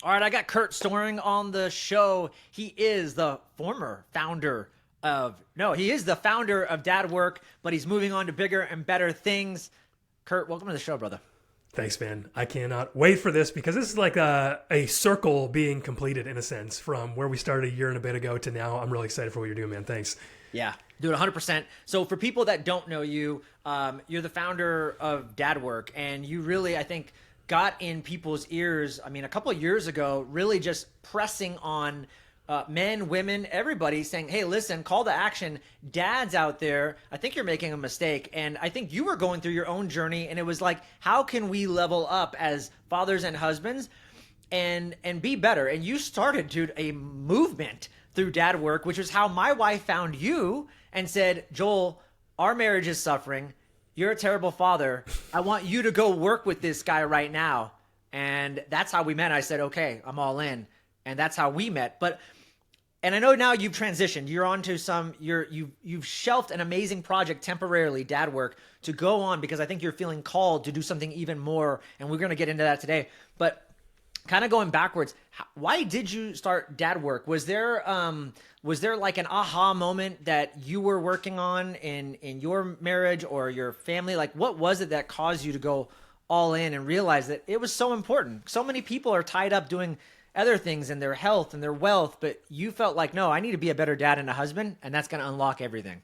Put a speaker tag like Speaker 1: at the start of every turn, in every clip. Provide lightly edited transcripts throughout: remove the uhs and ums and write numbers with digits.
Speaker 1: All right, I got Curt Storring on the show. He is the former founder he is the founder of Dad.work, but he's moving on to bigger and better things. Curt, welcome to the show, brother.
Speaker 2: Thanks, man. I cannot wait for this because this is like a circle being completed in a sense from where we started a year and a bit ago to now. I'm really excited for what you're doing, man. Thanks.
Speaker 1: Yeah, do it 100%. So for people that don't know you, you're the founder of Dad.work, and you really, I think, got in people's ears, a couple of years ago, really just pressing on men, women, everybody saying, hey, listen, call to action. Dads out there, I think you're making a mistake. And I think you were going through your own journey, and it was like, how can we level up as fathers and husbands and be better? And you started, dude, a movement through Dad.work, which is how my wife found you and said, Joel, our marriage is suffering. You're a terrible father. I want you to go work with this guy right now. And that's how we met. I said, okay, I'm all in. And that's how we met. And I know now you've transitioned. You're onto you've shelved an amazing project temporarily, Dad.work, to go on because I think you're feeling called to do something even more. And we're going to get into that today. But kind of going backwards, why did you start Dad.work? Was there like an aha moment that you were working on in your marriage or your family? Like, what was it that caused you to go all in and realize that it was so important? So many people are tied up doing other things in their health and their wealth, but you felt like, no, I need to be a better dad and a husband, and that's going to unlock everything.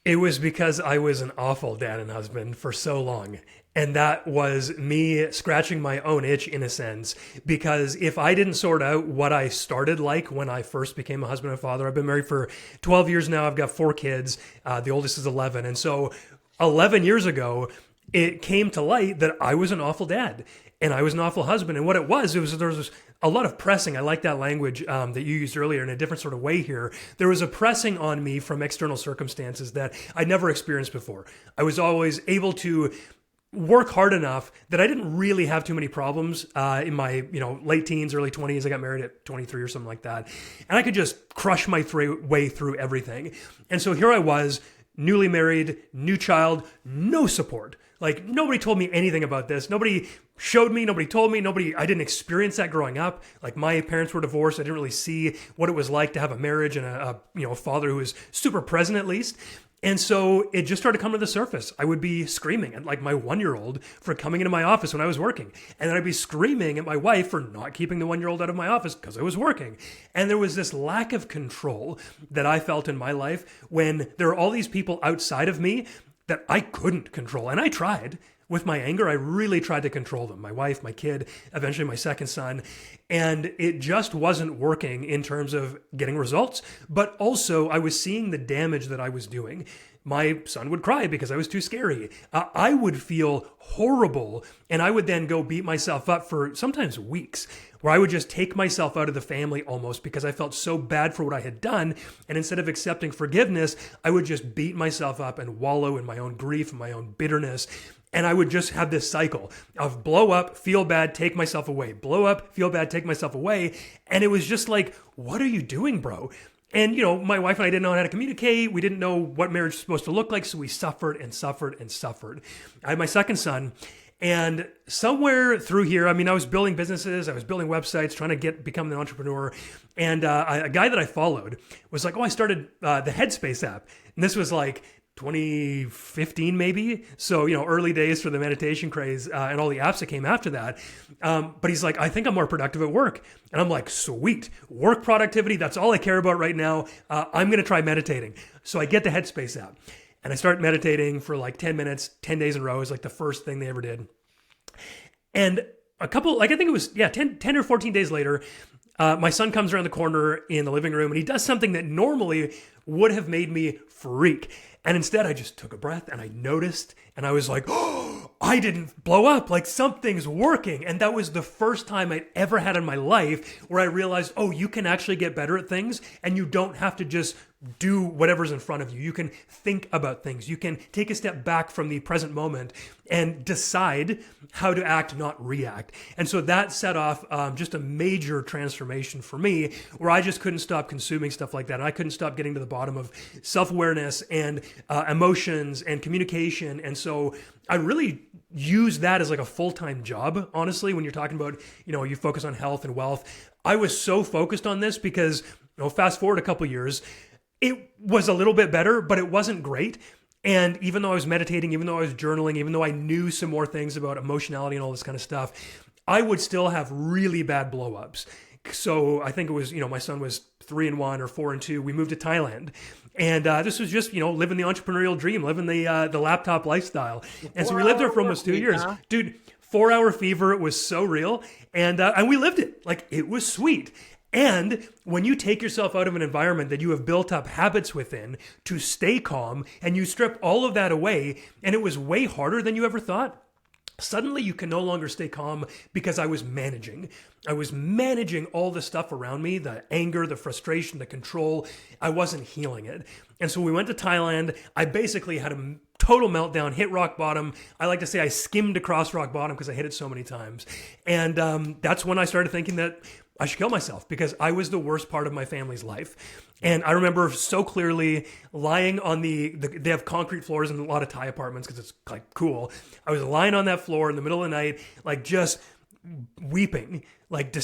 Speaker 2: It was because I was an awful dad and husband for so long. And that was me scratching my own itch in a sense, because if I didn't sort out what I started like when I first became a husband and father, I've been married for 12 years now. I've got 4 kids. The oldest is 11. And so 11 years ago, it came to light that I was an awful dad and I was an awful husband. And what there was a lot of pressing. I like that language that you used earlier in a different sort of way here. There was a pressing on me from external circumstances that I'd never experienced before. I was always able to work hard enough that I didn't really have too many problems in my late teens, early 20s. I got married at 23 or something like that. And I could just crush my way through everything. And so here I was, newly married, new child, no support. Like, nobody told me anything about this. Nobody showed me, nobody told me, I didn't experience that growing up. Like, my parents were divorced. I didn't really see what it was like to have a marriage and a father who was super present at least. And so it just started coming to the surface. I would be screaming at like my 1-year-old for coming into my office when I was working. And then I'd be screaming at my wife for not keeping the 1-year-old out of my office because I was working. And there was this lack of control that I felt in my life when there were all these people outside of me that I couldn't control. And I tried. With my anger, I really tried to control them. My wife, my kid, eventually my second son. And it just wasn't working in terms of getting results. But also, I was seeing the damage that I was doing. My son would cry because I was too scary. I would feel horrible. And I would then go beat myself up for sometimes weeks, where I would just take myself out of the family almost because I felt so bad for what I had done. And instead of accepting forgiveness, I would just beat myself up and wallow in my own grief and my own bitterness. And I would just have this cycle of blow up, feel bad, take myself away. Blow up, feel bad, take myself away. And it was just like, what are you doing, bro? And, my wife and I didn't know how to communicate. We didn't know what marriage was supposed to look like. So we suffered and suffered and suffered. I had my second son. And somewhere through here, I was building businesses. I was building websites, trying to become an entrepreneur. And a guy that I followed was like, I started the Headspace app. And this was like 2015 maybe. So, early days for the meditation craze and all the apps that came after that. But he's like, I think I'm more productive at work. And I'm like, sweet, work productivity. That's all I care about right now. I'm going to try meditating. So I get the Headspace app and I start meditating for like 10 minutes, 10 days in a row is like the first thing they ever did. And I think it was, 10 or 14 days later, my son comes around the corner in the living room and he does something that normally would have made me freak. And instead I just took a breath and I noticed and I was like, oh, I didn't blow up. Like something's working. And that was the first time I'd ever had in my life where I realized, oh, you can actually get better at things and you don't have to just do whatever's in front of you. You can think about things. You can take a step back from the present moment and decide how to act, not react. And so that set off just a major transformation for me, where I just couldn't stop consuming stuff like that. And I couldn't stop getting to the bottom of self-awareness and emotions and communication. And so I really use that as like a full-time job, honestly, when you're talking about, you focus on health and wealth. I was so focused on this because, fast forward a couple years, it was a little bit better, but it wasn't great. And even though I was meditating, even though I was journaling, even though I knew some more things about emotionality and all this kind of stuff, I would still have really bad blow-ups. So I think it was, my son was 3 and 1 or 4 and 2. We moved to Thailand. And this was just, living the entrepreneurial dream, living the laptop lifestyle. And so we lived there for almost 2 years. Dude, 4-hour fever, it was so real. And we lived it. Like, it was sweet. And when you take yourself out of an environment that you have built up habits within to stay calm, and you strip all of that away, and it was way harder than you ever thought, suddenly you can no longer stay calm because I was managing. I was managing all the stuff around me, the anger, the frustration, the control. I wasn't healing it. And so we went to Thailand. I basically had a total meltdown, hit rock bottom. I like to say I skimmed across rock bottom because I hit it so many times. And that's when I started thinking that I should kill myself because I was the worst part of my family's life. And I remember so clearly lying on they have concrete floors in a lot of Thai apartments because it's like cool. I was lying on that floor in the middle of the night, like just weeping, like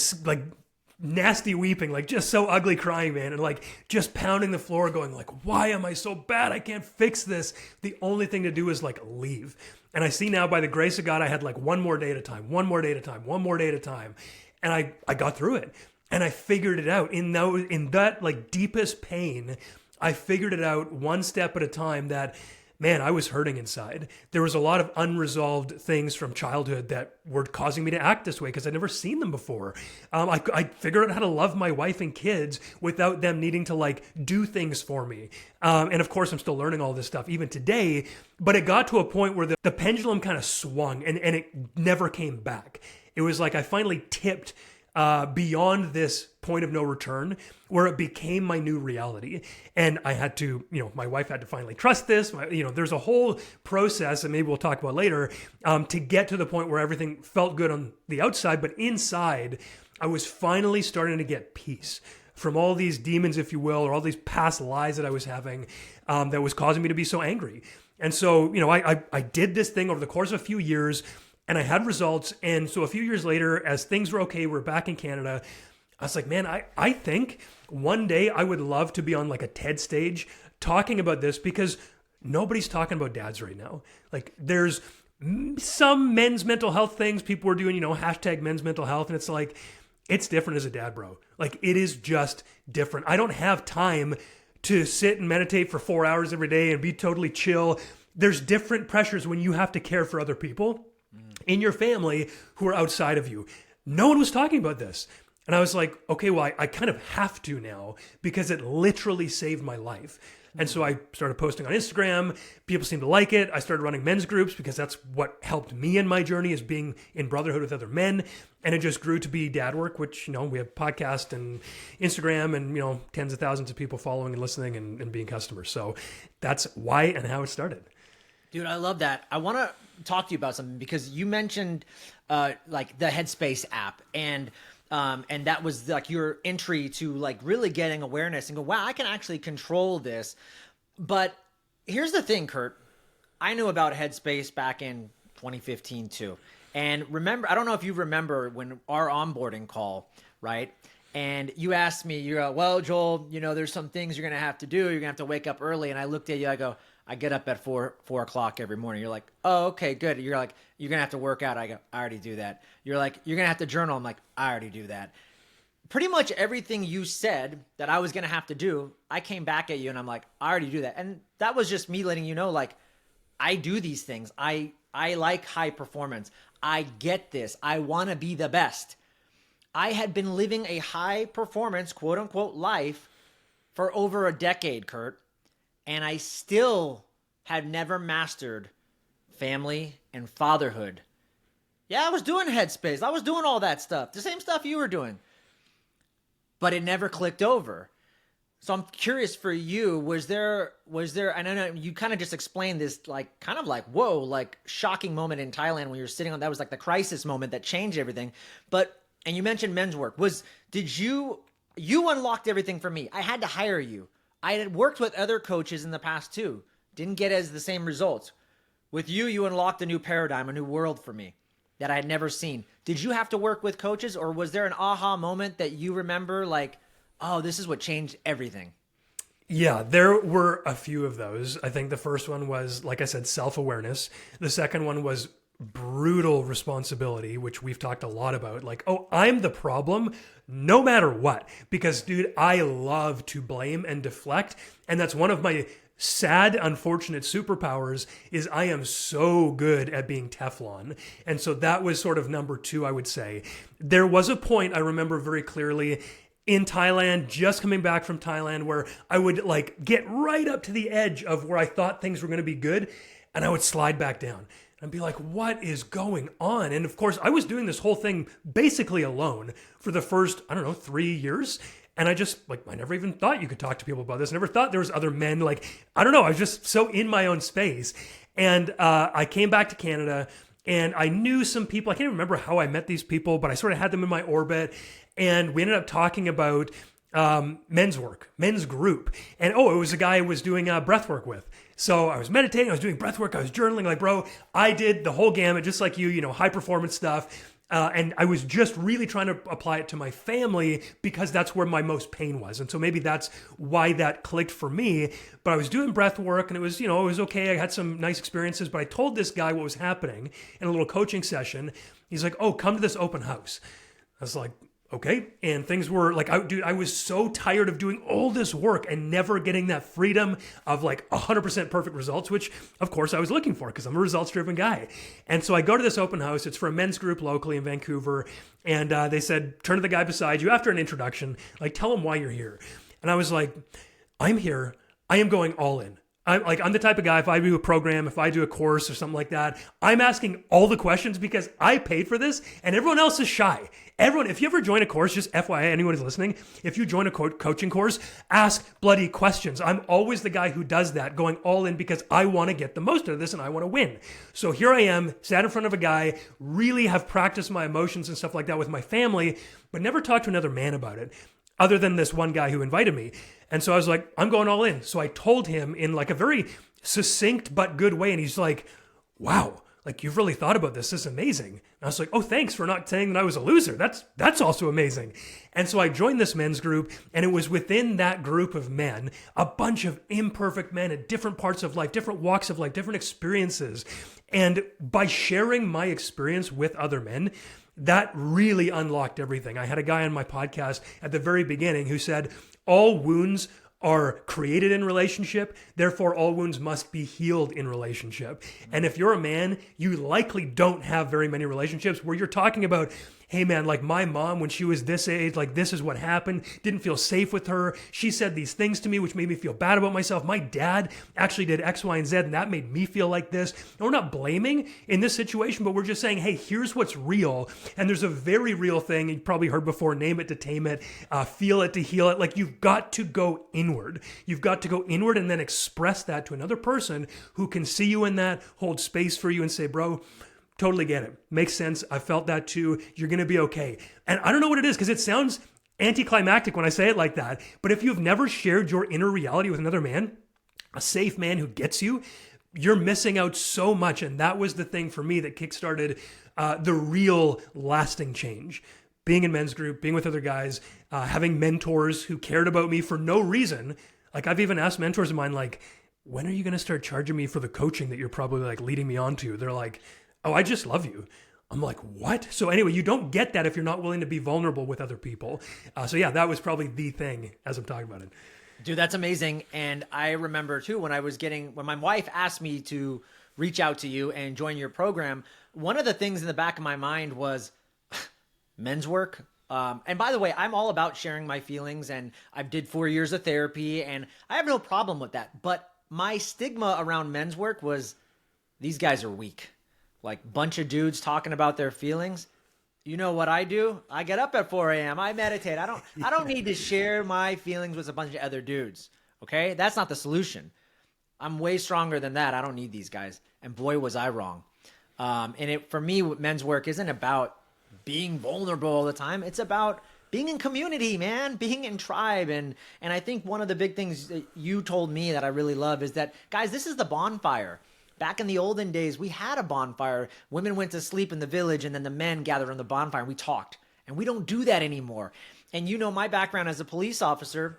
Speaker 2: nasty weeping, like just so ugly crying, man. And like just pounding the floor going like, why am I so bad? I can't fix this. The only thing to do is like leave. And I see now by the grace of God, I had like one more day at a time, one more day at a time, one more day at a time. And I got through it and I figured it out in that like deepest pain. I figured it out one step at a time that, man, I was hurting inside. There was a lot of unresolved things from childhood that were causing me to act this way because I'd never seen them before. I figured out how to love my wife and kids without them needing to like do things for me. And of course, I'm still learning all this stuff even today, but it got to a point where the pendulum kind of swung and it never came back. It was like I finally tipped beyond this point of no return where it became my new reality. And I had to, my wife had to finally trust this. There's a whole process, and maybe we'll talk about later, to get to the point where everything felt good on the outside, but inside, I was finally starting to get peace from all these demons, if you will, or all these past lies that I was having that was causing me to be so angry. And so, I did this thing over the course of a few years, and I had results. And so a few years later, as things were okay, we're back in Canada. I was like, man, I think one day I would love to be on like a TED stage talking about this because nobody's talking about dads right now. Like there's some men's mental health things people are doing, hashtag men's mental health. And it's like, it's different as a dad, bro. Like it is just different. I don't have time to sit and meditate for 4 hours every day and be totally chill. There's different pressures when you have to care for other people in your family who are outside of you. No one was talking about this. And I was like, okay, well, I kind of have to now because it literally saved my life. And so I started posting on Instagram. People seemed to like it. I started running men's groups because that's what helped me in my journey is being in brotherhood with other men. And it just grew to be dad work, which, we have podcast and Instagram and, tens of thousands of people following and listening and being customers. So that's why and how it started.
Speaker 1: Dude, I love that. I want to talk to you about something because you mentioned like the Headspace app and that was like your entry to like really getting awareness and go, wow, I can actually control this. But here's the thing, Curt. I knew about Headspace back in 2015 too. And remember, I don't know if you remember when our onboarding call, right? And you asked me, you're like, well, Joel, there's some things you're going to have to do. You're going to have to wake up early. And I looked at you, I go, I get up at 4 o'clock every morning. You're like, oh, okay, good. You're like, you're going to have to work out. I go, I already do that. You're like, you're going to have to journal. I'm like, I already do that. Pretty much everything you said that I was going to have to do, I came back at you and I'm like, I already do that. And that was just me letting you know, like, I do these things. I like high performance. I get this. I want to be the best. I had been living a high performance, quote unquote, life for over a decade, Curt. And I still had never mastered family and fatherhood. Yeah, I was doing Headspace. I was doing all that stuff. The same stuff you were doing. But it never clicked over. So I'm curious for you, was there, I know you kind of just explained this like kind of like, whoa, like shocking moment in Thailand when you're sitting on, that was like the crisis moment that changed everything. But, and you mentioned men's work. Did you unlocked everything for me. I had to hire you. I had worked with other coaches in the past too. Didn't get as the same results. With you, you unlocked a new paradigm, a new world for me that I had never seen. Did you have to work with coaches, or was there an aha moment that you remember like, oh, this is what changed everything?
Speaker 2: Yeah, there were a few of those. I think the first one was, like I said, self-awareness. The second one was brutal responsibility, which we've talked a lot about. Like, oh, I'm the problem no matter what. Because, dude, I love to blame and deflect. And that's one of my sad, unfortunate superpowers is I am so good at being Teflon. And so that was sort of number two, I would say. There was a point I remember very clearly in Thailand, just coming back from Thailand, where I would like get right up to the edge of where I thought things were going to be good, and I would slide back down and be like, what is going on? And of course, I was doing this whole thing basically alone for the first, I don't know, 3 years. And I just, like, I never even thought you could talk to people about this. I never thought there was other men. Like, I don't know. I was just so in my own space. And I came back to Canada, and I knew some people. I can't even remember how I met these people, but I sort of had them in my orbit. And we ended up talking about men's work, men's group. And oh, it was a guy I was doing breath work with. So I was meditating, I was doing breath work, I was journaling. Like, bro, I did the whole gamut, just like you know, high performance stuff. And I was just really trying to apply it to my family because that's where my most pain was. And so maybe that's why that clicked for me. But I was doing breath work and it was, you know, it was okay. I had some nice experiences, but I told this guy what was happening in a little coaching session. He's like, oh, come to this open house. I was like, okay. And things were like, I was so tired of doing all this work and never getting that freedom of like 100% perfect results, which of course I was looking for because I'm a results driven guy. And so I go to this open house. It's for a men's group locally in Vancouver. And they said, turn to the guy beside you after an introduction, like tell him why you're here. And I was like, I'm here. I am going all in. I'm the type of guy, if I do a program, if I do a course or something like that, I'm asking all the questions because I paid for this and everyone else is shy. Everyone, if you ever join a course, just FYI, anyone who's listening, if you join a coaching course, ask bloody questions. I'm always the guy who does that, going all in because I want to get the most out of this and I want to win. So here I am, sat in front of a guy, really have practiced my emotions and stuff like that with my family, but never talked to another man about it, other than this one guy who invited me. And so I was like, I'm going all in. So I told him in like a very succinct but good way. And he's like, wow, like you've really thought about this. This is amazing. And I was like, oh, thanks for not saying that I was a loser. That's also amazing. And so I joined this men's group, and it was within that group of men, a bunch of imperfect men at different parts of life, different walks of life, different experiences. And by sharing my experience with other men, that really unlocked everything. I had a guy on my podcast at the very beginning who said, all wounds are created in relationship, therefore all wounds must be healed in relationship. And if you're a man, you likely don't have very many relationships where you're talking about, hey man, like my mom, when she was this age, like this is what happened, didn't feel safe with her. She said these things to me, which made me feel bad about myself. My dad actually did X, Y, and Z, and that made me feel like this. And we're not blaming in this situation, but we're just saying, hey, here's what's real. And there's a very real thing you probably heard before, name it to tame it, feel it to heal it. Like you've got to go inward. You've got to go inward and then express that to another person who can see you in that, hold space for you and say, bro, totally get it. Makes sense. I felt that too. You're going to be okay. And I don't know what it is because it sounds anticlimactic when I say it like that. But if you've never shared your inner reality with another man, a safe man who gets you, you're missing out so much. And that was the thing for me that kickstarted the real lasting change. Being in men's group, being with other guys, having mentors who cared about me for no reason. Like I've even asked mentors of mine, like, when are you going to start charging me for the coaching that you're probably like leading me on to? They're like, oh, I just love you. I'm like, what? So anyway, you don't get that if you're not willing to be vulnerable with other people. So yeah, that was probably the thing as I'm talking about it.
Speaker 1: Dude, that's amazing. And I remember too, when my wife asked me to reach out to you and join your program, one of the things in the back of my mind was men's work. And by the way, I'm all about sharing my feelings, and I did 4 years of therapy and I have no problem with that. But my stigma around men's work was these guys are weak. Like bunch of dudes talking about their feelings. You know what I do? I get up at 4 a.m. I meditate. I don't need to share my feelings with a bunch of other dudes. Okay? That's not the solution. I'm way stronger than that. I don't need these guys. And boy, was I wrong. For me, men's work isn't about being vulnerable all the time. It's about being in community, man, being in tribe. And I think one of the big things that you told me that I really love is that, guys, this is the bonfire. Back in the olden days, we had a bonfire. Women went to sleep in the village, and then the men gathered on the bonfire, and we talked. And we don't do that anymore. And you know my background as a police officer,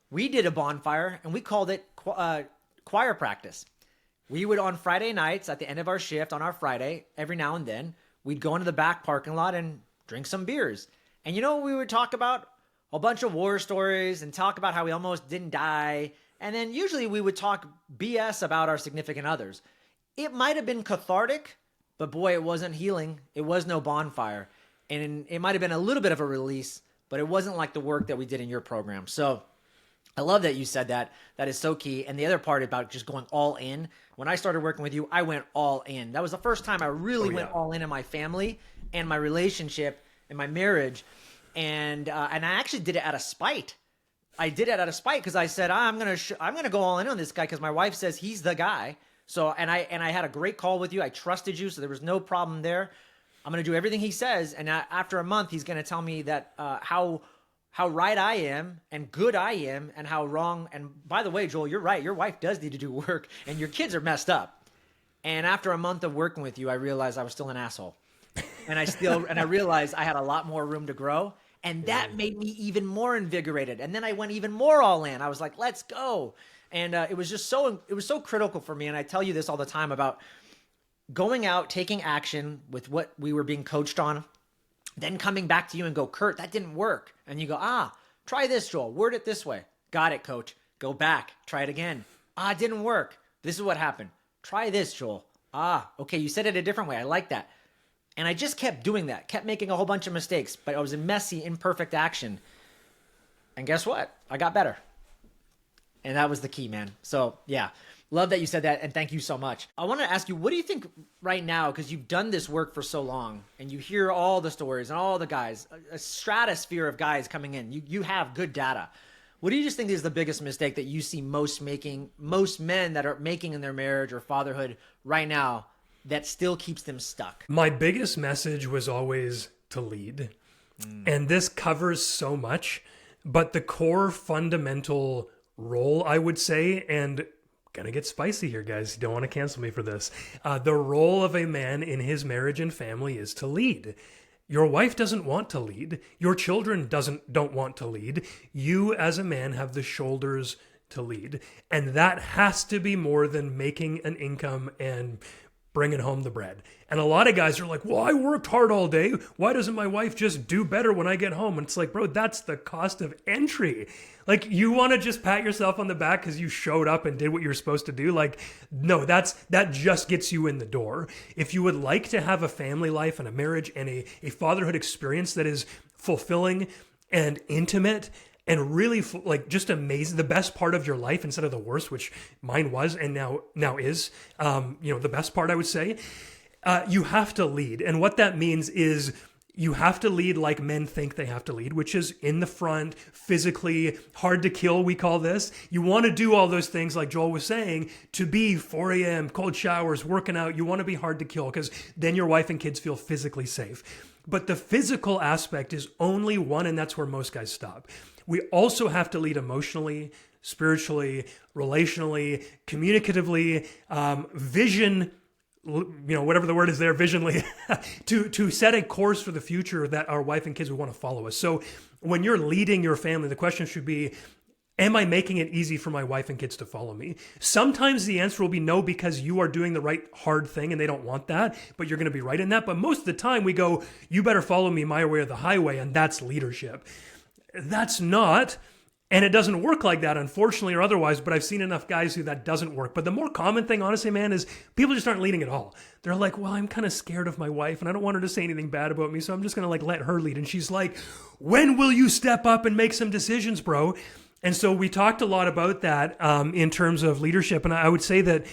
Speaker 1: we did a bonfire, and we called it choir practice. We would, on Friday nights, at the end of our shift on our Friday, every now and then, we'd go into the back parking lot and drink some beers. And you know what we would talk about? A bunch of war stories and talk about how we almost didn't die. And then usually we would talk BS about our significant others. It might have been cathartic, but boy, it wasn't healing. It was no bonfire. And it might have been a little bit of a release, but it wasn't like the work that we did in your program. So I love that you said that. That is so key. And the other part about just going all in. When I started working with you, I went all in. That was the first time I really went all in my family and my relationship and my marriage. And I actually did it out of spite. I did it out of spite because I said, I'm gonna go all in on this guy because my wife says he's the guy. So and I had a great call with you. I trusted you, so there was no problem there. I'm gonna do everything he says, and after a month, he's gonna tell me that how right I am and good I am, and how wrong. And by the way, Joel, you're right. Your wife does need to do work, and your kids are messed up. And after a month of working with you, I realized I was still an asshole, and I realized I had a lot more room to grow. And that made me even more invigorated. And then I went even more all in. I was like, let's go. And it was so critical for me. And I tell you this all the time about going out, taking action with what we were being coached on, then coming back to you and go, Curt, that didn't work. And you go, try this, Joel. Word it this way. Got it, coach. Go back. Try it again. It didn't work. This is what happened. Try this, Joel. Okay, you said it a different way. I like that. And I just kept doing that, kept making a whole bunch of mistakes, but I was in messy, imperfect action. And guess what? I got better. And that was the key, man. So yeah, love that you said that. And thank you so much. I want to ask you, what do you think right now? Because you've done this work for so long and you hear all the stories and all the guys, a stratosphere of guys coming in. You have good data. What do you just think is the biggest mistake that you see most men that are making in their marriage or fatherhood right now that still keeps them stuck?
Speaker 2: My biggest message was always to lead. And this covers so much, but the core fundamental role, I would say, and gonna get spicy here, guys. You don't want to cancel me for this. The role of a man in his marriage and family is to lead. Your wife doesn't want to lead. Your children don't want to lead. You as a man have the shoulders to lead. And that has to be more than making an income and bringing home the bread. And a lot of guys are like, well, I worked hard all day. Why doesn't my wife just do better when I get home? And it's like, bro, that's the cost of entry. Like, you want to just pat yourself on the back because you showed up and did what you're supposed to do? Like, no, that just gets you in the door. If you would like to have a family life and a marriage and a fatherhood experience that is fulfilling and intimate and really like just amazing, the best part of your life instead of the worst, which mine was and now is, the best part, I would say, you have to lead. And what that means is you have to lead like men think they have to lead, which is in the front, physically, hard to kill, we call this. You want to do all those things like Joel was saying, to be 4 a.m., cold showers, working out. You want to be hard to kill because then your wife and kids feel physically safe. But the physical aspect is only one, and that's where most guys stop. We also have to lead emotionally, spiritually, relationally, communicatively, vision, whatever the word is there, visionally, to set a course for the future that our wife and kids would want to follow us. So when you're leading your family, the question should be, am I making it easy for my wife and kids to follow me? Sometimes the answer will be no, because you are doing the right hard thing and they don't want that, but you're going to be right in that. But most of the time we go, you better follow me my way or the highway, and that's leadership. That's not, and it doesn't work like that, unfortunately, or otherwise, but I've seen enough guys who that doesn't work. But the more common thing, honestly, man, is people just aren't leading at all. They're like, well, I'm kind of scared of my wife and I don't want her to say anything bad about me, so I'm just going to let her lead. And she's like, when will you step up and make some decisions, bro? And so we talked a lot about that in terms of leadership. And I would say that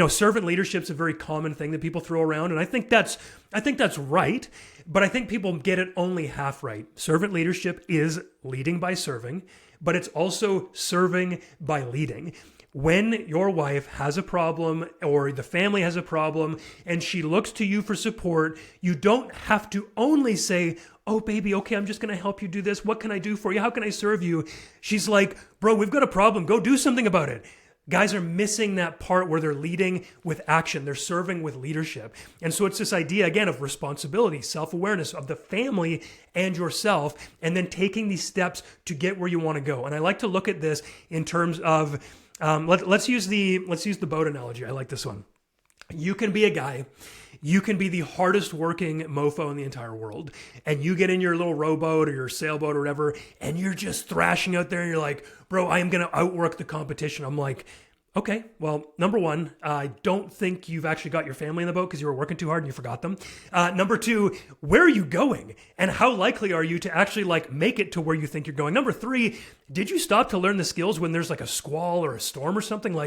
Speaker 2: servant leadership is a very common thing that people throw around, and I think that's right, but I think people get it only half right. Servant leadership is leading by serving, but it's also serving by leading. When your wife has a problem or the family has a problem and she looks to you for support, you don't have to only say, "Oh, baby, okay, I'm just going to help you do this. What can I do for you? How can I serve you?" She's like, "Bro, we've got a problem. Go do something about it." Guys are missing that part where they're leading with action. They're serving with leadership. And so it's this idea, again, of responsibility, self-awareness of the family and yourself, and then taking these steps to get where you want to go. And I like to look at this in terms of, let's use the boat analogy. I like this one. You can be a guy. You can be the hardest working mofo in the entire world. And you get in your little rowboat or your sailboat or whatever, and you're just thrashing out there and you're like, "Bro, I am going to outwork the competition." I'm like, okay, well, number one, I don't think you've actually got your family in the boat because you were working too hard and you forgot them. Number two, where are you going? And how likely are you to actually make it to where you think you're going? Number three, did you stop to learn the skills when there's a squall or a storm or something?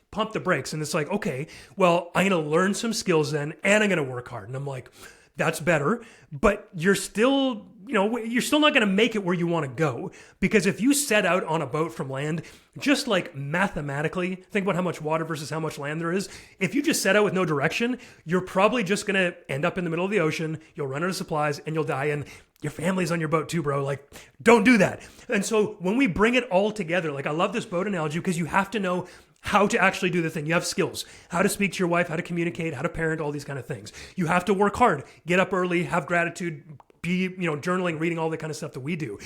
Speaker 2: Pump the brakes. And it's okay, well, I'm going to learn some skills then, and I'm going to work hard. And I'm like, that's better, but you're still not going to make it where you want to go, because if you set out on a boat from land, just mathematically, think about how much water versus how much land there is. If you just set out with no direction, you're probably just going to end up in the middle of the ocean. You'll run out of supplies and you'll die. And your family's on your boat too, bro. Don't do that. And so when we bring it all together, I love this boat analogy because you have to know how to actually do the thing. You have skills, how to speak to your wife, how to communicate, how to parent, all these kind of things. You have to work hard, get up early, have gratitude, be, journaling, reading, all the kind of stuff that we do.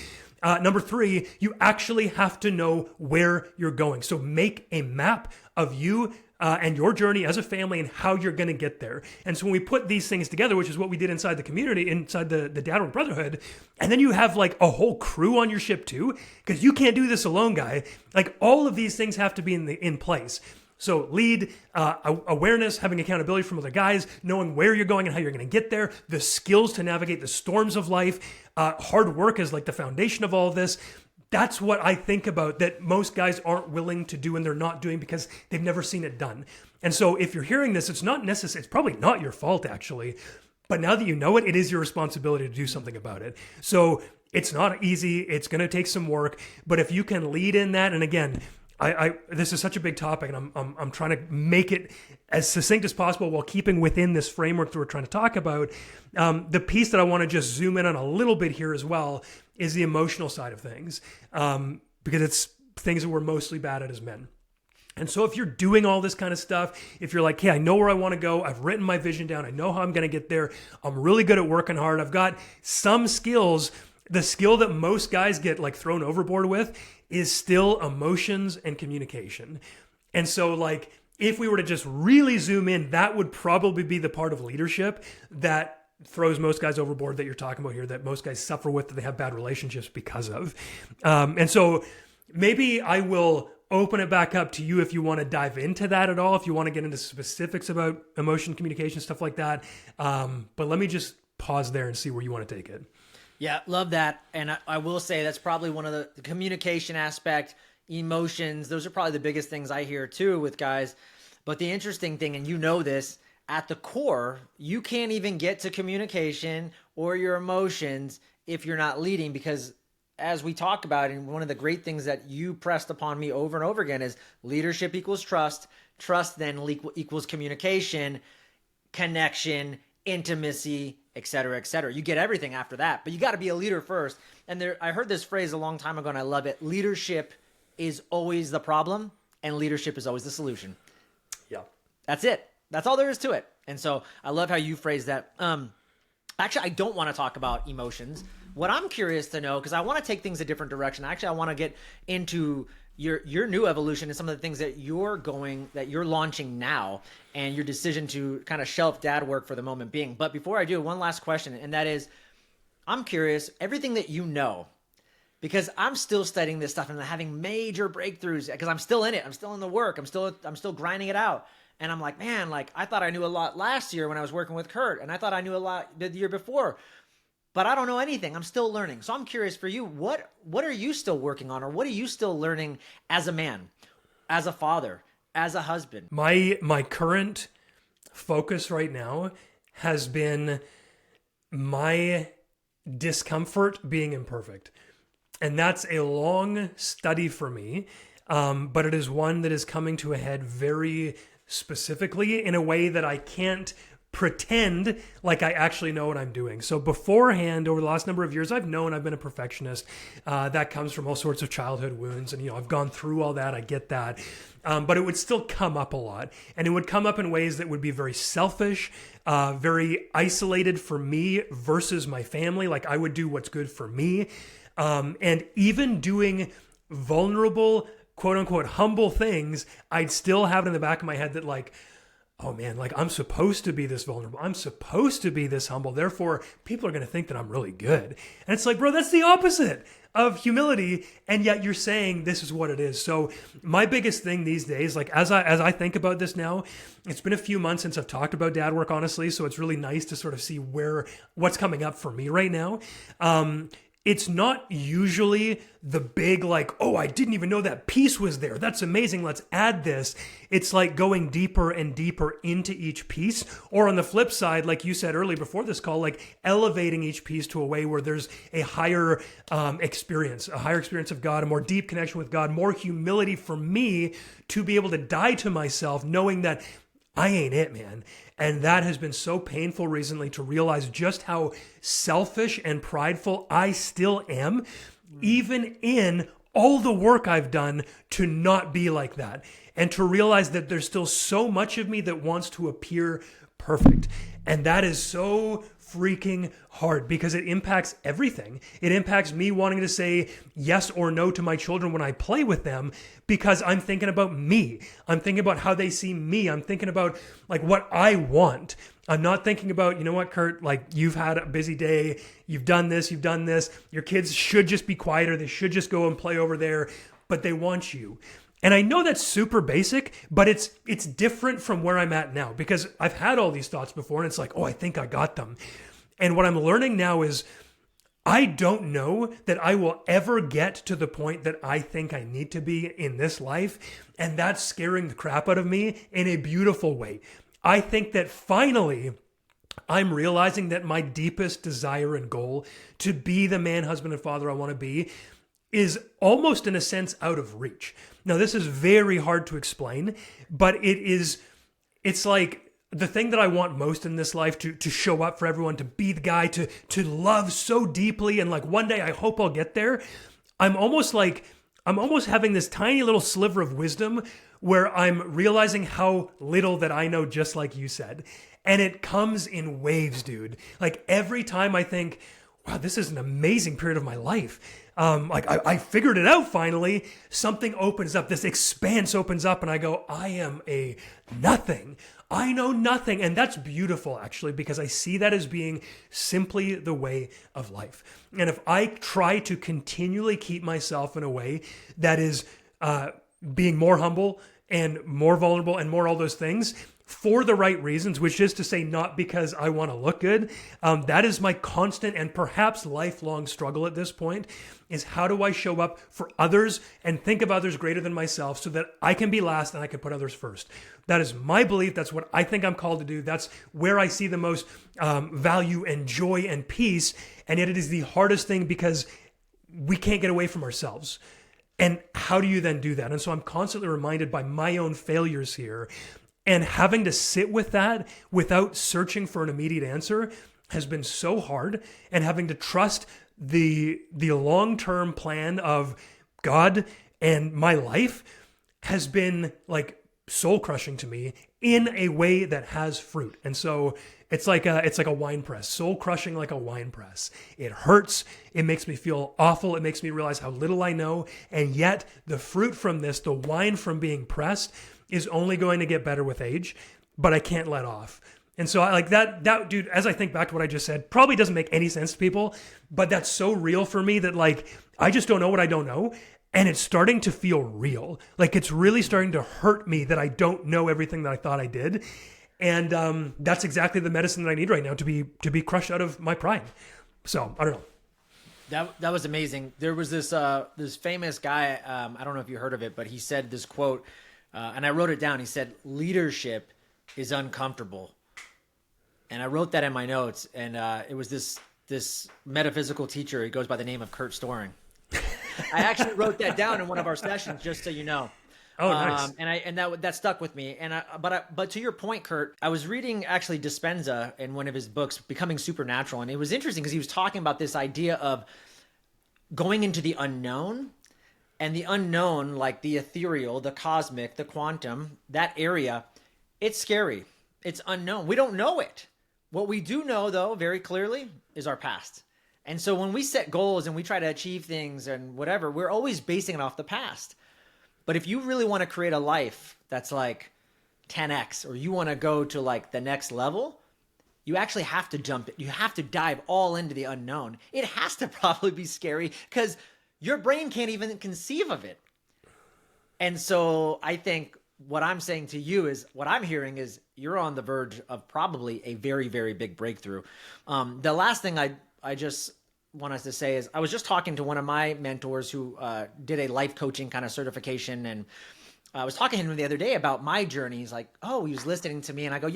Speaker 2: Number three, you actually have to know where you're going. So make a map of you and your journey as a family and how you're going to get there. And so when we put these things together, which is what we did inside the community, inside the dad.work brotherhood, and then you have a whole crew on your ship too, because you can't do this alone, guy. All of these things have to be in place. So lead, awareness, having accountability from other guys, knowing where you're going and how you're going to get there, the skills to navigate the storms of life, hard work is the foundation of all of this. That's what I think about that most guys aren't willing to do and they're not doing because they've never seen it done. And so if you're hearing this, it's not necessary. It's probably not your fault actually, but now that you know it, it is your responsibility to do something about it. So it's not easy. It's going to take some work, but if you can lead in that, and again, this is such a big topic, and I'm trying to make it as succinct as possible while keeping within this framework that we're trying to talk about. The piece that I want to just zoom in on a little bit here as well is the emotional side of things, because it's things that we're mostly bad at as men. And so if you're doing all this kind of stuff, if you're hey, I know where I want to go, I've written my vision down, I know how I'm going to get there, I'm really good at working hard, I've got some skills. The skill that most guys get thrown overboard with is still emotions and communication. And so if we were to just really zoom in, that would probably be the part of leadership that throws most guys overboard that you're talking about here, that most guys suffer with, that they have bad relationships because of. And so maybe I will open it back up to you if you want to dive into that at all, if you want to get into specifics about emotion, communication, stuff like that. But let me just pause there and see where you want to take it.
Speaker 1: Yeah, love that. And I will say that's probably one of the communication aspect, emotions. Those are probably the biggest things I hear too with guys. But the interesting thing, and this, at the core, you can't even get to communication or your emotions if you're not leading, because as we talk about, and one of the great things that you pressed upon me over and over again is leadership equals trust. Trust then equals communication, connection, intimacy, et cetera, et cetera. You get everything after that, but you got to be a leader first. And I heard this phrase a long time ago and I love it. Leadership is always the problem and leadership is always the solution.
Speaker 2: Yeah.
Speaker 1: That's it. That's all there is to it. And so I love how you phrase that. Actually, I don't want to talk about emotions. What I'm curious to know, because I want to take things a different direction. Actually, I want to get into your new evolution and some of the things that you're launching now, and your decision to kind of shelf dad work for the moment being. But before I do, one last question, and that is, I'm curious, everything that you know, because I'm still studying this stuff and I'm having major breakthroughs because I'm still in it. I'm still in the work. I'm still grinding it out. And I'm like, man, I thought I knew a lot last year when I was working with Curt, and I thought I knew a lot the year before, but I don't know anything. I'm still learning. So I'm curious for you, what are you still working on, or what are you still learning as a man, as a father, as a husband?
Speaker 2: My current focus right now has been my discomfort being imperfect. And that's a long study for me, but it is one that is coming to a head very specifically in a way that I can't pretend like I actually know what I'm doing. So beforehand, over the last number of years, I've known I've been a perfectionist. That comes from all sorts of childhood wounds. And, I've gone through all that. I get that. But it would still come up a lot. And it would come up in ways that would be very selfish, very isolated for me versus my family. Like I would do what's good for me. And even doing vulnerable, quote unquote, humble things, I'd still have it in the back of my head that like, oh man, like I'm supposed to be this vulnerable. I'm supposed to be this humble. Therefore, people are going to think that I'm really good. And it's like, bro, that's the opposite of humility. And yet you're saying this is what it is. So my biggest thing these days, like as I think about this now, it's been a few months since I've talked about dad work, honestly. So it's really nice to sort of see what's coming up for me right now. It's not usually the big like, oh, I didn't even know that piece was there. That's amazing. Let's add this. It's like going deeper and deeper into each piece. Or on the flip side, like you said earlier before this call, like elevating each piece to a way where there's a higher experience of God, a more deep connection with God, more humility for me to be able to die to myself, knowing that I ain't it, man. And that has been so painful recently to realize just how selfish and prideful I still am, even in all the work I've done to not be like that. And to realize that there's still so much of me that wants to appear perfect. And that is so freaking hard because it impacts everything. It impacts me wanting to say yes or no to my children when I play with them because I'm thinking about me. I'm thinking about how they see me. I'm thinking about like what I want. I'm not thinking about, you know what, Curt, like you've had a busy day. You've done this. Your kids should just be quieter. They should just go and play over there, but they want you. And I know that's super basic, but it's different from where I'm at now because I've had all these thoughts before and it's like, oh, I think I got them. And what I'm learning now is I don't know that I will ever get to the point that I think I need to be in this life. And that's scaring the crap out of me in a beautiful way. I think that finally I'm realizing that my deepest desire and goal to be the man, husband, and father I want to be is almost in a sense out of reach. Now, this is very hard to explain, but it's like the thing that I want most in this life to show up for everyone, to be the guy, to love so deeply. And like one day I hope I'll get there. I'm almost having this tiny little sliver of wisdom where I'm realizing how little that I know, just like you said. And it comes in waves, dude. Like every time I think, wow, this is an amazing period of my life. I figured it out finally. Something opens up, this expanse opens up, and I go, I am a nothing. I know nothing. And that's beautiful, actually, because I see that as being simply the way of life. And if I try to continually keep myself in a way that is being more humble and more vulnerable and more all those things, for the right reasons, which is to say not because I want to look good. That is my constant and perhaps lifelong struggle at this point, is how do I show up for others and think of others greater than myself so that I can be last and I can put others first. That is my belief. That's what I think I'm called to do. That's where I see the most value and joy and peace. And yet it is the hardest thing because we can't get away from ourselves. And how do you then do that? And so I'm constantly reminded by my own failures here. And having to sit with that without searching for an immediate answer has been so hard. And having to trust the long-term plan of God and my life has been like soul crushing to me in a way that has fruit. And so it's like a wine press, soul crushing like a wine press. It hurts. It makes me feel awful. It makes me realize how little I know. And yet the fruit from this, the wine from being pressed, is only going to get better with age, but I can't let off. And so I like that dude, as I think back to what I just said, probably doesn't make any sense to people, but that's so real for me that like, I just don't know what I don't know. And it's starting to feel real. Like it's really starting to hurt me that I don't know everything that I thought I did. And that's exactly the medicine that I need right now to be crushed out of my pride. So I don't know.
Speaker 1: That was amazing. There was this famous guy, I don't know if you heard of it, but he said this quote, And I wrote it down. He said, leadership is uncomfortable. And I wrote that in my notes. And it was this metaphysical teacher. He goes by the name of Curt Storring. I actually wrote that down in one of our sessions, just so you know.
Speaker 2: Oh, nice.
Speaker 1: And that stuck with me. But to your point, Curt, I was reading actually Dispenza in one of his books, Becoming Supernatural, and it was interesting because he was talking about this idea of going into the unknown, and the unknown, like the ethereal, the cosmic, the quantum, that area, it's scary. It's unknown. We don't know it. What we do know, though, very clearly, is our past. And so when we set goals and we try to achieve things and whatever, we're always basing it off the past. But if you really want to create a life that's like 10x, or you want to go to like the next level, you actually have to jump it. You have to dive all into the unknown. It has to probably be scary because your brain can't even conceive of it. And so I think what I'm saying to you is, what I'm hearing is you're on the verge of probably a very, very big breakthrough. The last thing I just want us to say is, I was just talking to one of my mentors who did a life coaching kind of certification, and I was talking to him the other day about my journey. He's like, oh, he was listening to me, and I go,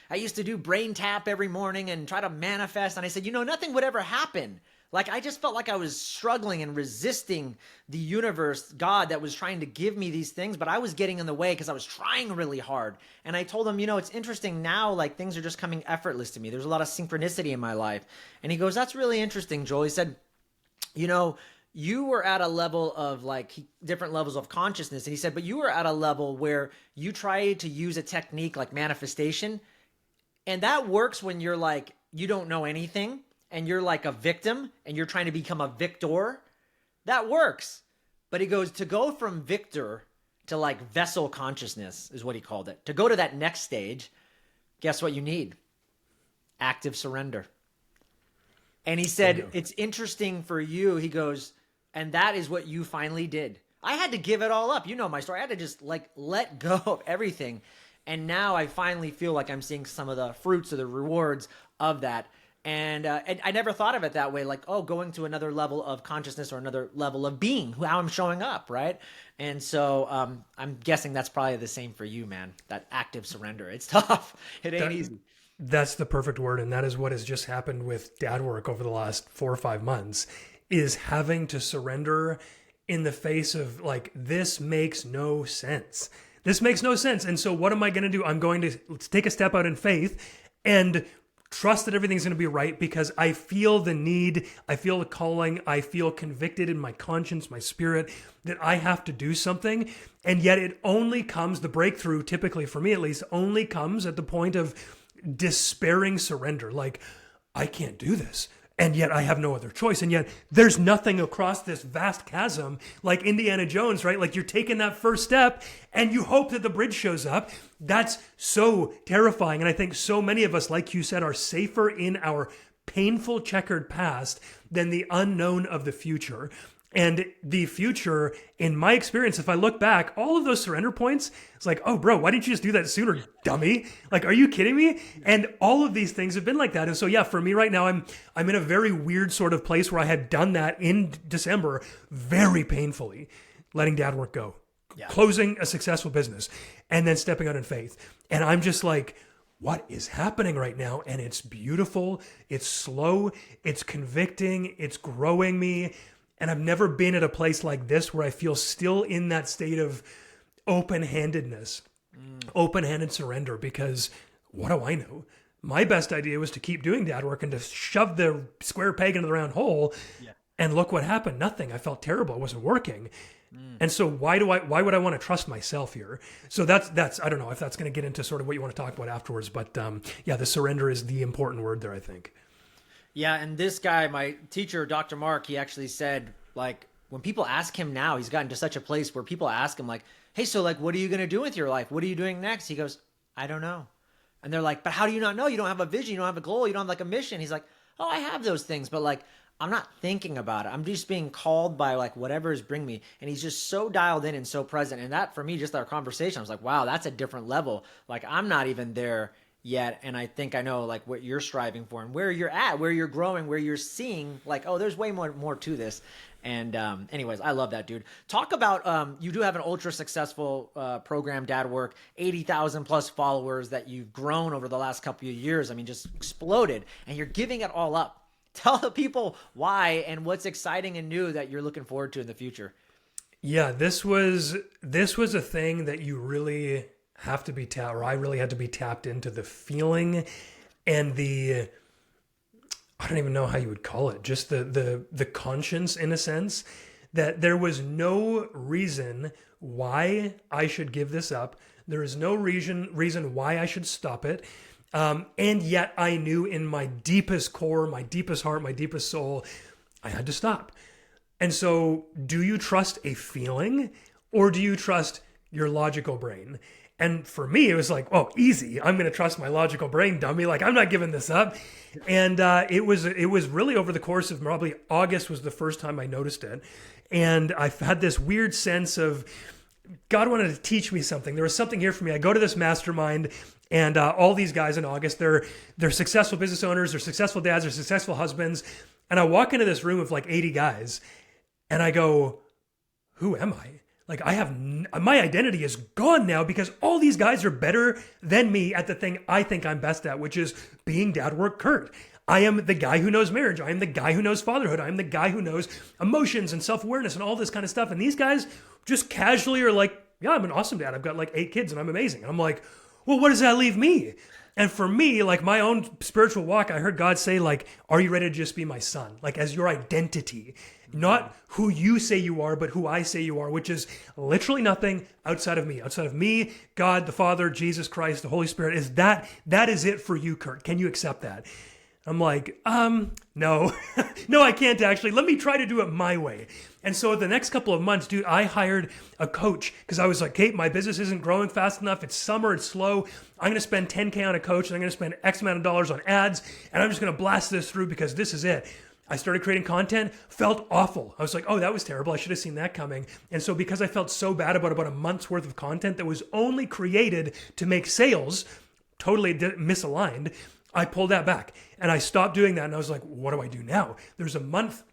Speaker 1: I used to do brain tap every morning and try to manifest, and I said, nothing would ever happen. Like, I just felt like I was struggling and resisting the universe, God, that was trying to give me these things, but I was getting in the way because I was trying really hard. And I told him, it's interesting now, like things are just coming effortless to me. There's a lot of synchronicity in my life. And he goes, that's really interesting, Joel. He said, you were at a level of like different levels of consciousness. And he said, but you were at a level where you tried to use a technique like manifestation. And that works when you're like, you don't know anything, and you're like a victim and you're trying to become a victor. That works. But he goes, to go from victor to like vessel consciousness is what he called it. To go to that next stage, guess what you need? Active surrender. And he said, it's interesting for you. He goes, and that is what you finally did. I had to give it all up. You know my story. I had to just like let go of everything. And now I finally feel like I'm seeing some of the fruits or the rewards of that. And I never thought of it that way, like, going to another level of consciousness or another level of being, how I'm showing up, right? And so I'm guessing that's probably the same for you, man, that active surrender. It's tough. It ain't easy.
Speaker 2: That's the perfect word, and that is what has just happened with dad work over the last 4 or 5 months, is having to surrender in the face of, like, this makes no sense. This makes no sense. And so what am I going to do? I'm going to take a step out in faith and trust that everything's going to be right, because I feel the need, I feel the calling, I feel convicted in my conscience, my spirit, that I have to do something. And yet it only comes, the breakthrough, typically for me at least, only comes at the point of despairing surrender. Like, I can't do this. And yet I have no other choice. And yet there's nothing across this vast chasm, like Indiana Jones, right? Like, you're taking that first step and you hope that the bridge shows up. That's so terrifying. And I think so many of us, like you said, are safer in our painful checkered past than the unknown of the future. And the future, in my experience, if I look back, all of those surrender points, it's like, oh, bro, why didn't you just do that sooner, dummy? Like, are you kidding me? And all of these things have been like that. And so, yeah, for me right now, I'm in a very weird sort of place where I had done that in December very painfully, letting dad work go, closing a successful business, and then stepping out in faith. And I'm just like, what is happening right now? And it's beautiful. It's slow. It's convicting. It's growing me. And I've never been at a place like this where I feel still in that state of open-handedness, open-handed surrender, because what do I know? My best idea was to keep doing dad work and to shove the square peg into the round hole. Yeah. And look what happened. Nothing. I felt terrible. It wasn't working. And so why would I want to trust myself here? So that's I don't know if that's going to get into sort of what you want to talk about afterwards, but the surrender is the important word there, I think.
Speaker 1: Yeah, and this guy, my teacher, Dr. Mark, he actually said, like, when people ask him now, he's gotten to such a place where people ask him, like, hey, so, like, what are you going to do with your life? What are you doing next? He goes, I don't know. And they're like, but how do you not know? You don't have a vision. You don't have a goal. You don't have, like, a mission. He's like, oh, I have those things, but, like, I'm not thinking about it. I'm just being called by, like, whatever is bring me. And he's just so dialed in and so present. And that, for me, just our conversation, I was like, wow, that's a different level. Like, I'm not even there yet. And I think I know, like, what you're striving for and where you're at, where you're growing, where you're seeing, like, oh, there's way more to this. And anyways, I love that, dude. Talk about you do have an ultra successful program, Dad Work, 80,000 plus followers that you've grown over the last couple of years. I mean, just exploded, and you're giving it all up. Tell the people why and what's exciting and new that you're looking forward to in the future.
Speaker 2: Yeah, this was a thing that you really have to be tapped, or I really had to be tapped into the feeling and the, I don't even know how you would call it, just the conscience in a sense, that there was no reason why I should give this up. There is no reason why I should stop it. And yet I knew in my deepest core, my deepest heart, my deepest soul, I had to stop. And so, do you trust a feeling or do you trust your logical brain? And for me, it was like, oh, easy. I'm going to trust my logical brain, dummy. Like, I'm not giving this up. And it was really over the course of probably August was the first time I noticed it. And I had this weird sense of God wanted to teach me something. There was something here for me. I go to this mastermind, and all these guys in August, they're successful business owners, they're successful dads, they're successful husbands. And I walk into this room of like 80 guys, and I go, who am I? Like, my identity is gone now because all these guys are better than me at the thing I think I'm best at, which is being dad work Curt. I am the guy who knows marriage. I am the guy who knows fatherhood. I am the guy who knows emotions and self-awareness and all this kind of stuff. And these guys just casually are like, yeah, I'm an awesome dad. I've got like 8 kids and I'm amazing. And I'm like, well, what does that leave me? And for me, like my own spiritual walk, I heard God say, like, are you ready to just be my son? Like as your identity, not who you say you are, but who I say you are, which is literally nothing outside of me. Outside of me, God, the Father, Jesus Christ, the Holy Spirit, that is it for you, Curt. Can you accept that? I'm like, no, no, I can't actually. Let me try to do it my way. And so the next couple of months, dude, I hired a coach because I was like, Kate, my business isn't growing fast enough. It's summer, it's slow. I'm going to spend 10K on a coach and I'm going to spend X amount of dollars on ads. And I'm just going to blast this through because this is it. I started creating content, felt awful. I was like, oh, that was terrible. I should have seen that coming. And so because I felt so bad about a month's worth of content that was only created to make sales, totally misaligned, I pulled that back and I stopped doing that. And I was like, what do I do now? There's a month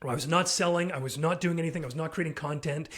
Speaker 2: where I was not selling. I was not doing anything. I was not creating content.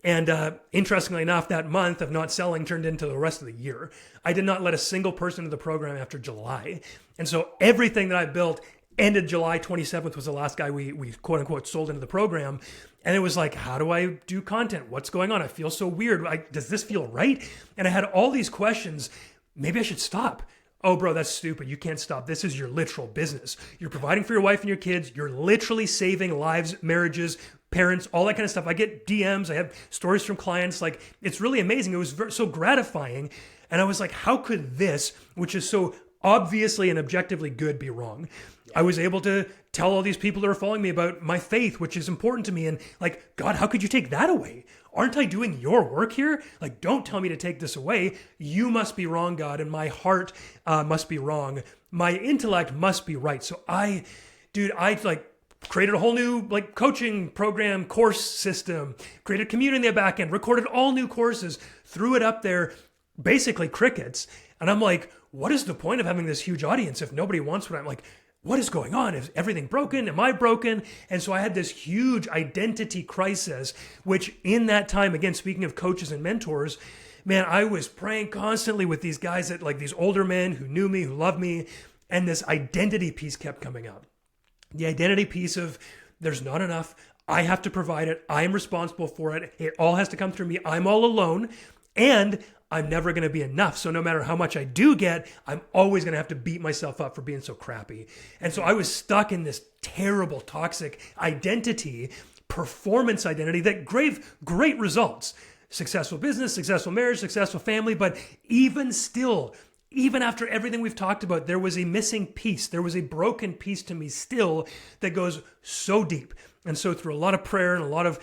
Speaker 2: And interestingly enough, that month of not selling turned into the rest of the year. I did not let a single person into the program after July. And so everything that I built ended July 27th was the last guy we quote unquote sold into the program. And it was like, how do I do content? What's going on? I feel so weird. Does this feel right? And I had all these questions. Maybe I should stop. Oh, bro, that's stupid. You can't stop. This is your literal business. You're providing for your wife and your kids. You're literally saving lives, marriages, parents, all that kind of stuff. I get DMs. I have stories from clients. Like, it's really amazing. It was so gratifying. And I was like, how could this, which is so obviously and objectively good, be wrong? I was able to tell all these people that are following me about my faith, which is important to me. And like, God, how could you take that away? Aren't I doing your work here? Like, don't tell me to take this away. You must be wrong, God, and my heart must be wrong. My intellect must be right. So I like created a whole new like coaching program, course system, created a community in the back end, recorded all new courses, threw it up there, basically crickets. And I'm like, what is the point of having this huge audience if nobody wants what I'm like? What is going on? Is everything broken? Am I broken? And so I had this huge identity crisis, which in that time, again, speaking of coaches and mentors, man, I was praying constantly with these guys that like these older men who knew me, who loved me. And this identity piece kept coming up. The identity piece of there's not enough. I have to provide it. I am responsible for it. It all has to come through me. I'm all alone. And I'm never going to be enough. So no matter how much I do get, I'm always going to have to beat myself up for being so crappy. And so I was stuck in this terrible, toxic identity, performance identity that gave great results. Successful business, successful marriage, successful family. But even still, even after everything we've talked about, there was a missing piece. There was a broken piece to me still that goes so deep. And so through a lot of prayer and a lot of,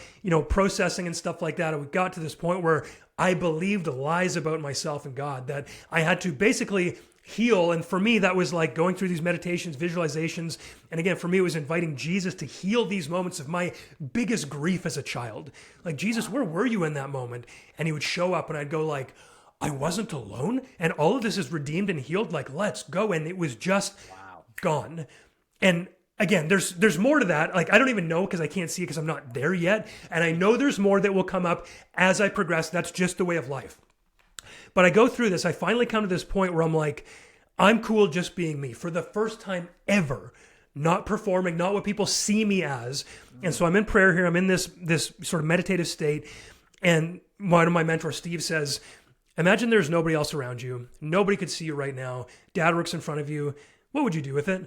Speaker 2: processing and stuff like that, we got to this point where I believed lies about myself and God that I had to basically heal. And for me, that was like going through these meditations, visualizations. And again, for me, it was inviting Jesus to heal these moments of my biggest grief as a child. Like, Jesus, where were you in that moment? And he would show up and I'd go like, I wasn't alone. And all of this is redeemed and healed. Like, let's go. And it was just gone. And again, there's more to that. Like, I don't even know because I can't see it because I'm not there yet. And I know there's more that will come up as I progress. That's just the way of life. But I go through this. I finally come to this point where I'm like, I'm cool just being me for the first time ever, not performing, not what people see me as. And so I'm in prayer here. I'm in this sort of meditative state. And one of my mentors, Steve, says, imagine there's nobody else around you. Nobody could see you right now. Dad works in front of you. What would you do with it?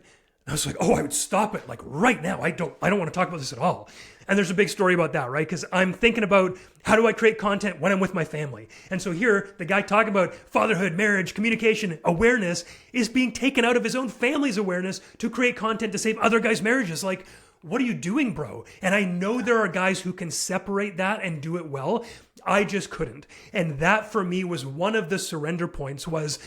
Speaker 2: And I was like, oh, I would stop it like right now. I don't want to talk about this at all. And there's a big story about that, right? Because I'm thinking about how do I create content when I'm with my family? And so here, the guy talking about fatherhood, marriage, communication, awareness is being taken out of his own family's awareness to create content to save other guys' marriages. Like, what are you doing, bro? And I know there are guys who can separate that and do it well. I just couldn't. And that for me was one of the surrender points was,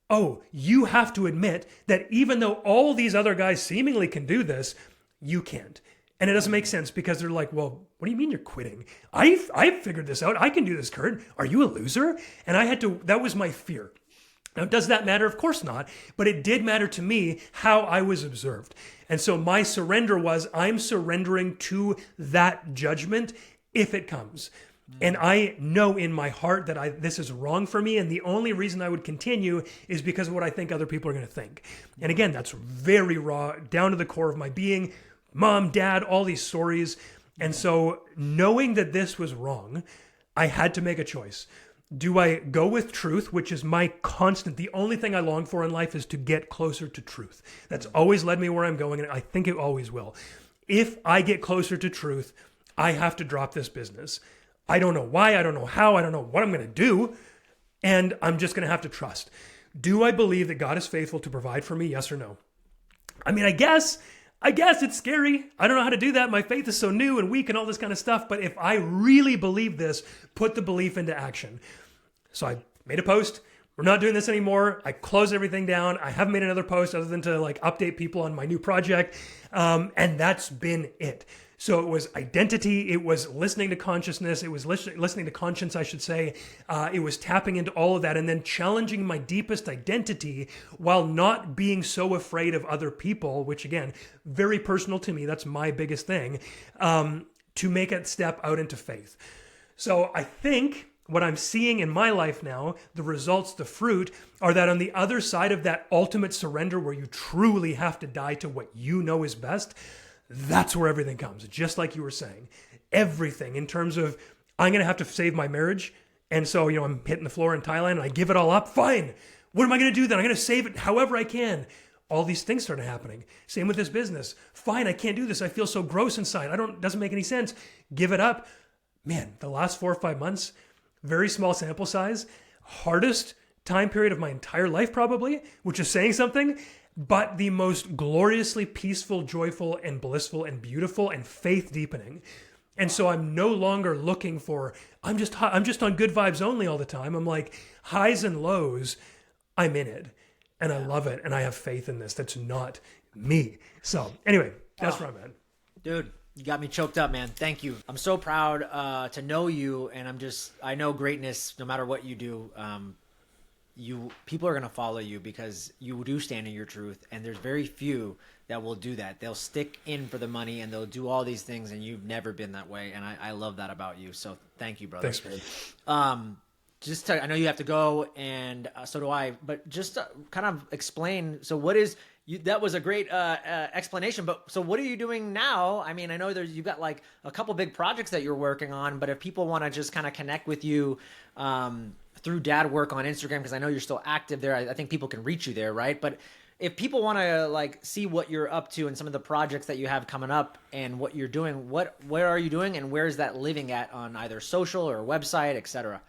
Speaker 2: oh, you have to admit that even though all these other guys seemingly can do this, you can't. And it doesn't make sense because they're like, well, what do you mean you're quitting? I've figured this out. I can do this, Curt. Are you a loser? And I had to, that was my fear. Now, does that matter? Of course not. But it did matter to me how I was observed. And so my surrender was, I'm surrendering to that judgment if it comes. And I know in my heart that this is wrong for me. And the only reason I would continue is because of what I think other people are going to think. And again, that's very raw, down to the core of my being. Mom, dad, all these stories. And so knowing that this was wrong, I had to make a choice. Do I go with truth, which is my constant, the only thing I long for in life is to get closer to truth. That's always led me where I'm going, and I think it always will. If I get closer to truth, I have to drop this business. I don't know why, I don't know how, I don't know what I'm going to do, and I'm just going to have to trust. Do I believe that God is faithful to provide for me, yes or no? I mean, I guess it's scary. I don't know how to do that. My faith is so new and weak and all this kind of stuff. But if I really believe this, put the belief into action. So I made a post. We're not doing this anymore. I closed everything down. I haven't made another post other than to like update people on my new project. And that's been it. So it was identity. It was listening to consciousness. It was listening to conscience, I should say. It was tapping into all of that and then challenging my deepest identity while not being so afraid of other people, which again, very personal to me. That's my biggest thing, to make a step out into faith. So I think what I'm seeing in my life now, the results, the fruit, are that on the other side of that ultimate surrender where you truly have to die to what you know is best, that's where everything comes. Just like you were saying, everything in terms of, I'm going to have to save my marriage. And so, I'm hitting the floor in Thailand and I give it all up. Fine. What am I going to do then? I'm going to save it however I can. All these things started happening. Same with this business. Fine. I can't do this. I feel so gross inside. Doesn't make any sense. Give it up. Man, the last 4 or 5 months, very small sample size, hardest time period of my entire life probably, which is saying something. But the most gloriously peaceful, joyful, and blissful, and beautiful, and faith deepening. And so I'm no longer looking for, I'm just on good vibes only all the time. I'm like, highs and lows, I'm in it. And I love it. And I have faith in this. That's not me. So anyway, that's where I'm at.
Speaker 1: Dude, you got me choked up, man. Thank you. I'm so proud to know you. And I know greatness no matter what you do. People are going to follow you because you do stand in your truth, and there's very few that will do that. They'll stick in for the money and they'll do all these things, and you've never been that way. And I love that about you. So thank you, brother.
Speaker 2: Thanks, man.
Speaker 1: I know you have to go, and so do I, but just kind of explain. So what is that was a great explanation, but so what are you doing now? I mean, I know you've got like a couple big projects that you're working on, but if people want to just kind of connect with you, through Dad Work on Instagram, because I know you're still active there. I think people can reach you there, right? But if people want to like see what you're up to and some of the projects that you have coming up and what you're doing, where are you doing and where is that living at on either social or website, etc.?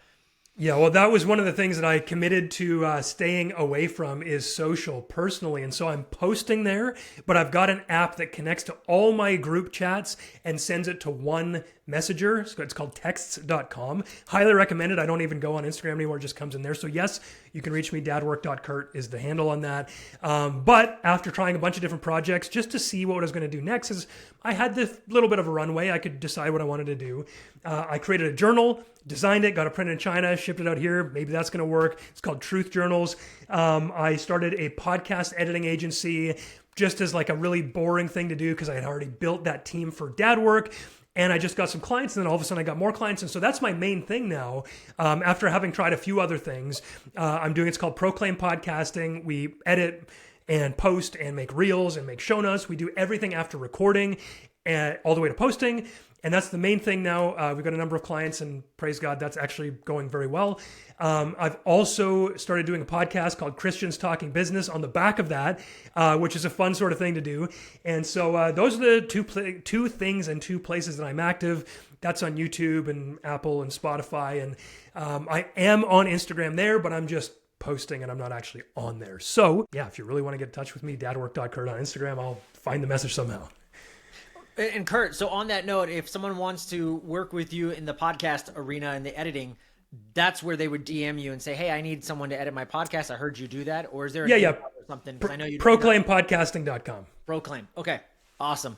Speaker 2: Yeah, well, that was one of the things that I committed to staying away from is social personally. And so I'm posting there, but I've got an app that connects to all my group chats and sends it to one Messenger. It's called texts.com. Highly recommended. I don't even go on Instagram anymore. It just comes in there. So yes, you can reach me. dad.work.curt is the handle on that. But after trying a bunch of different projects, just to see what I was going to do next, is I had this little bit of a runway. I could decide what I wanted to do. I created a journal, designed it, got it printed in China, shipped it out here. Maybe that's going to work. It's called Truth Journals. I started a podcast editing agency just as like a really boring thing to do because I had already built that team for dad work. And I just got some clients, and then all of a sudden I got more clients. And so that's my main thing now. After having tried a few other things, I'm doing, it's called Proclaim Podcasting. We edit and post and make reels and make show notes. We do everything after recording and all the way to posting. And that's the main thing now. We've got a number of clients, and praise God, that's actually going very well. I've also started doing a podcast called Christians Talking Business on the back of that, which is a fun sort of thing to do. And so those are the two things and two places that I'm active. That's on YouTube and Apple and Spotify. And I am on Instagram there, but I'm just posting and I'm not actually on there. So yeah, if you really want to get in touch with me, dad.work.curt on Instagram, I'll find the message somehow.
Speaker 1: And Curt, so on that note, if someone wants to work with you in the podcast arena and the editing, that's where they would DM you and say, "Hey, I need someone to edit my podcast. I heard you do that." Or is there
Speaker 2: a
Speaker 1: or something? Because I know you
Speaker 2: proclaimpodcasting.com.
Speaker 1: Proclaim. Okay, awesome,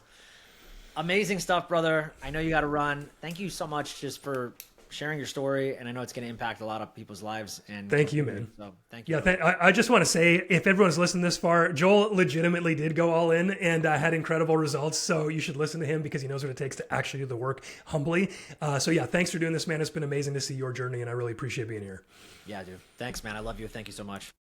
Speaker 1: amazing stuff, brother. I know you got to run. Thank you so much just for sharing your story, and I know it's going to impact a lot of people's lives. And
Speaker 2: thank you, man.
Speaker 1: So thank you.
Speaker 2: Yeah, I just want to say, if everyone's listened this far, Joel legitimately did go all in and had incredible results. So you should listen to him because he knows what it takes to actually do the work humbly. So yeah, thanks for doing this, man. It's been amazing to see your journey, and I really appreciate being here.
Speaker 1: Yeah, dude. Thanks, man. I love you. Thank you so much.